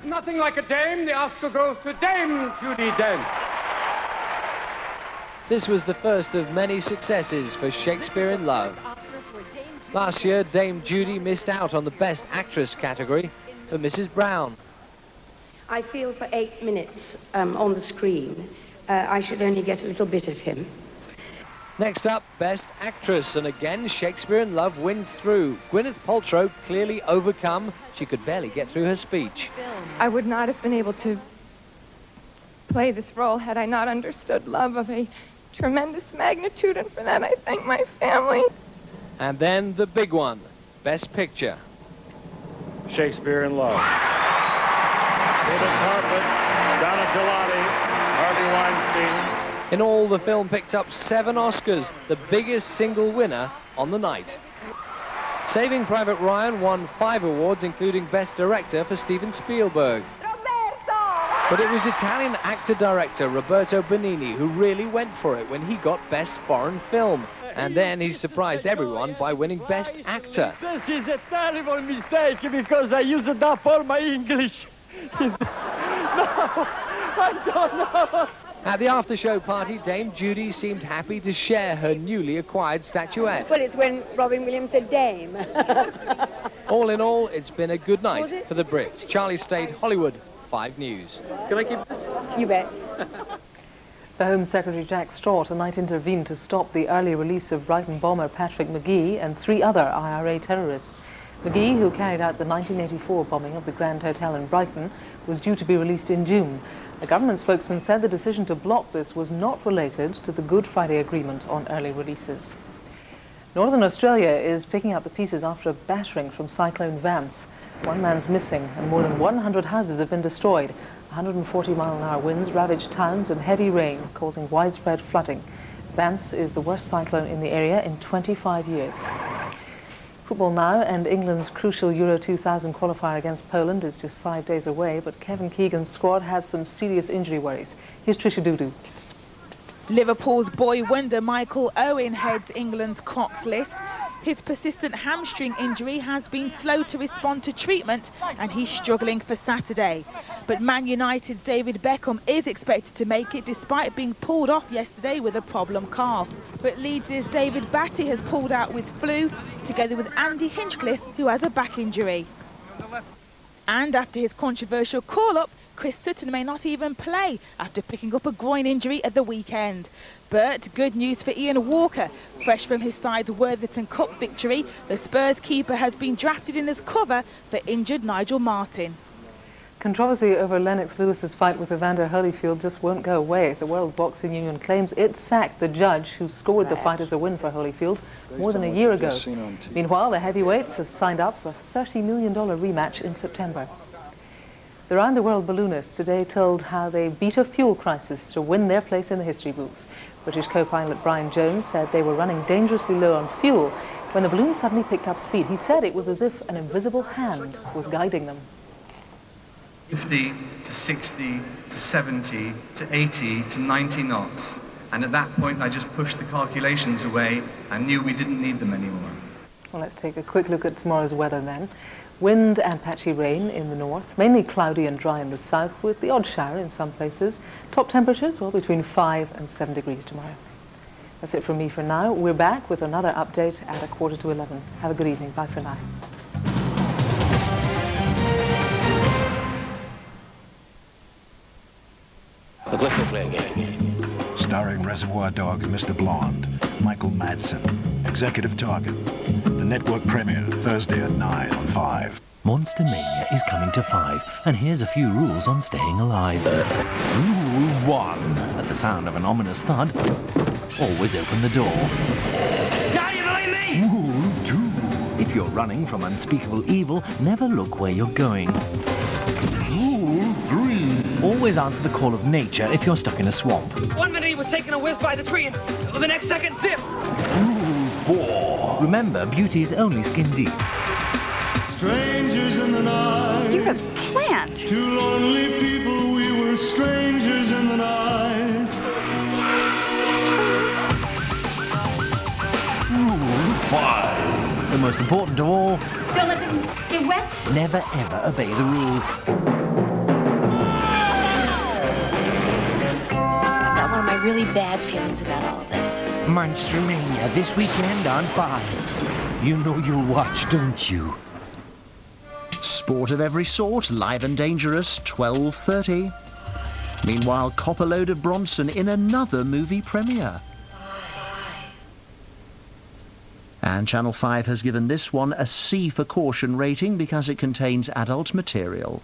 Nothing like a dame. The Oscar goes to Dame Judi Dench. This was the first of many successes for Shakespeare in Love. Last year, Dame Judi missed out on the Best Actress category for Mrs. Brown. I feel for 8 minutes on the screen, I should only get a little bit of him. Next up, Best Actress, and again, Shakespeare in Love wins through. Gwyneth Paltrow clearly overcome. She could barely get through her speech. I would not have been able to play this role had I not understood love of a tremendous magnitude, and for that I thank my family. And then the big one, Best Picture. Shakespeare in Love. David Tarplin, Donna Gelati, Harvey Weinstein. In all, the film picked up 7 Oscars, the biggest single winner on the night. Saving Private Ryan won 5 awards, including Best Director for Steven Spielberg. But it was Italian actor-director Roberto Benigni who really went for it when he got Best Foreign Film. And then he surprised everyone by winning Best Actor. This is a terrible mistake because I used up all my English. No, I don't know. At the after-show party, Dame Judi seemed happy to share her newly acquired statuette. Well, it's when Robin Williams said dame. All in all, it's been a good night for the Brits. Charlie State, Hollywood 5 News. Can I keep this? You bet. The Home Secretary Jack Straw tonight intervened to stop the early release of Brighton bomber Patrick Magee and 3 other IRA terrorists. Magee, who carried out the 1984 bombing of the Grand Hotel in Brighton, was due to be released in June. A government spokesman said the decision to block this was not related to the Good Friday Agreement on early releases. Northern Australia is picking up the pieces after a battering from Cyclone Vance. 1 man's missing and more than 100 houses have been destroyed. 140-mile-an-hour winds ravaged towns and heavy rain, causing widespread flooding. Vance is the worst cyclone in the area in 25 years. Football now, and England's crucial Euro 2000 qualifier against Poland is just 5 days away, but Kevin Keegan's squad has some serious injury worries. Here's Trisha Dudu. Liverpool's boy wonder Michael Owen heads England's crops list. His persistent hamstring injury has been slow to respond to treatment and he's struggling for Saturday. But Man United's David Beckham is expected to make it despite being pulled off yesterday with a problem calf. But Leeds' David Batty has pulled out with flu, together with Andy Hinchcliffe, who has a back injury. And after his controversial call-up, Chris Sutton may not even play after picking up a groin injury at the weekend. But good news for Ian Walker. Fresh from his side's Worthington Cup victory, the Spurs keeper has been drafted in as cover for injured Nigel Martin. Controversy over Lennox Lewis's fight with Evander Holyfield just won't go away. The World Boxing Union claims it sacked the judge who scored the fight as a win for Holyfield more than a year ago. Meanwhile, the heavyweights have signed up for a $30 million rematch in September. The round-the-world balloonists today told how they beat a fuel crisis to win their place in the history books. British co-pilot Brian Jones said they were running dangerously low on fuel when the balloon suddenly picked up speed. He said it was as if an invisible hand was guiding them. 50 to 60 to 70 to 80 to 90 knots. And at that point, I just pushed the calculations away and knew we didn't need them anymore. Well, let's take a quick look at tomorrow's weather then. Wind and patchy rain in the north, mainly cloudy and dry in the south with the odd shower in some places. Top temperatures, well, between 5 and 7 degrees tomorrow. That's it from me for now. We're back with another update at 11:15. Have a good evening. Bye for now. But let's go play a game. Starring Reservoir Dogs, Mr. Blonde, Michael Madsen, Executive Target. The network premiere Thursday at 9 on 5. Monster Mania is coming to 5, and here's a few rules on staying alive. Rule 1. At the sound of an ominous thud, always open the door. Rule 2. If you're running from unspeakable evil, never look where you're going. Rule 3. Always answer the call of nature if you're stuck in a swamp. 1 minute he was taking a whiz by the tree, and the next second, zip! Rule 4. Remember, beauty is only skin deep. Strangers in the night. You're a plant. Two lonely people, we were strangers in the night. Rule 5. The most important of all, don't let them give you wet? Never ever obey the rules. I've got one of my really bad feelings about all of this. Monstermania this weekend on 5. You know you'll watch, don't you? Sport of every sort, live and dangerous, 12:30. Meanwhile, cop a load of Bronson in another movie premiere. And Channel 5 has given this one a C for caution rating because it contains adult material.